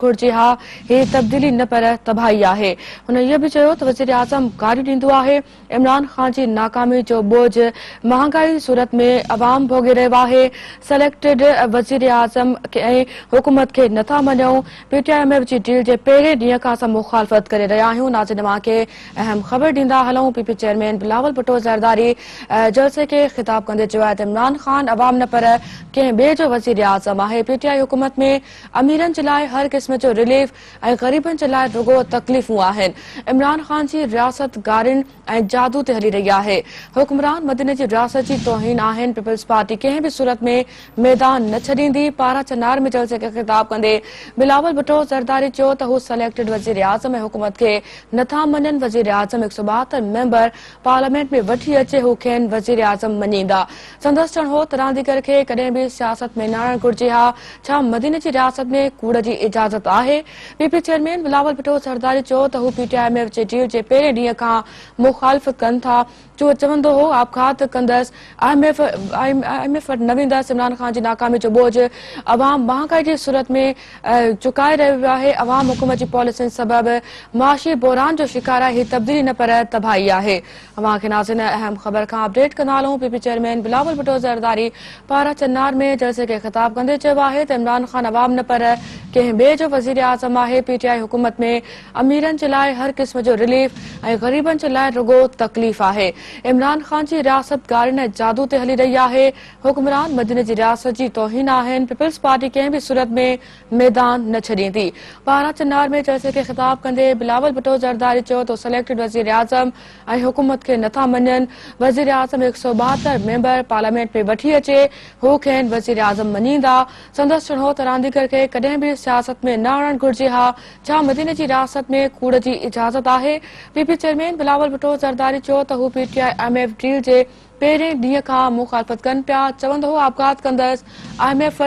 घुर्जे हा हे तब्दीली न पर तबाही आहे। हुन इहो बि चयो त वज़ीर आज़म गारियूं ॾींदो आहे। इमरान खान जी नाकामी जो बोझ महांगाई सूरत में अवाम भोगे रहियो आहे। सिलेक्टेड वज़ीर आज़म ऐं हुकूमत खे नथा मञूं। PTIMF जी डील जे पहिरें ॾींहं खां असां मुखालफ़त करे रहिया आहियूं। नाज़रीन खे अहम ख़बर ॾींदा हलूं। PP चेयरमैन बिलावल भुट्टो ज़रदारी जलसे खे ख़िताब कंदे चयो आहे त इमरान खान अवाम न पर कंहिं ॿिए जो वज़ीर आज़म आहे। PTI हुकूमत में अमीरनि जे लाइ हर क़िस्म जो रिलीफ ऐं ग़रीबनि जे लाइ रुगो तकलीफ़ूं आहिनि। इमरान खान जी रियासत गारियुनि ऐं जादू ते हली रही आहे। हुक्मरान मदीने जी रियासत जी तौहीन आहिनि। पीपल्स पार्टी कंहिं बि सूरत में मैदान न छॾींदी। पारा चनार में जलसे खे ख़िताब कंदे बिलावल भुट्टो ज़रदारी चयो त हू सिलेक्टेड वज़ीर आज़म ऐं हुकूमत खे नथा मञनि। वज़ीर आज़म 172 मेंबर पार्लियामेंट में वठी अचे हू खेनि वज़ीर आज़म मञींदा। संदसि चवणु हो त रांदीगर खे कॾहिं बि सियासत में न आणणु घुर्जे हा। छा मदीने जी रियासत में कूड़ जी इजाज़त आहे? PP चेयरमैन बिलावल भुट्टो ज़रदारी चयो त हू PTIMF जे डील जे पहिरें ॾींहं खां मुखालफ़त कनि था। चवंदो हो आबखात कंदसि IMF वटि न वेंदसि। इमरान खान जी नाकामी जो बोझ अवाम महांगाई जी सूरत में चुकाए रहियो आहे। अवाम हुकूमत जी पॉलिसियुनि सबबि माशी बहरान जो शिकार आहे। ही तब्दीली न पर तबाही आहे। अवां खे नाज़रीन अहम ख़बर खां अपडेट कंदा हलूं। PP चेयरमैन बिलावल भुट्टो ज़रदारी पारा चनार में जलसे खे ख़िताब कंदे चयो आहे त इमरान खान अवाम न पर कंहिं ॿिए जो वज़ीर आज़म आहे। PTI हुकूमत में अमीरनि जे लाइ हर क़िस्म जो रिलीफ ऐं ग़रीबनि जे लाइ रुगो तकलीफ़ आहे। इमरान खान जी रियासत गारियुनि ऐं जादू ते हली रही आहे। हुक्मरान मदीने जी रियासत जी तौहीन आहिनि। पीपल्स पार्टी कंहिं बि सूरत में मैदान न छॾींदी। पारा चनार में जलसे खे ख़िताब कंदे बिलावल भुट्टो ज़रदारी चयो त सिलेक्टेड वज़ीर आज़म ऐं हुकूमत खे नथा मञनि। वज़ीर आज़म 172 मेंबर पार्लियामेंट में वठी अचे हू खेनि वज़ीर आज़म मञींदा। संदसि चवणु हो त रांदीगर खे कॾहिं बि सियासत में न आणणु घुर्जे हा। छा मदीने जी रियासत में कूड़ जी इजाज़त आहे? PP चेयरमैन बिलावल भुट्टो ज़रदारी चयो त हू PTIMF डील जे पहिरें ॾींहं खां मुखालफ़त कनि पिया। चवंदो हो आबकात कंदसि IMF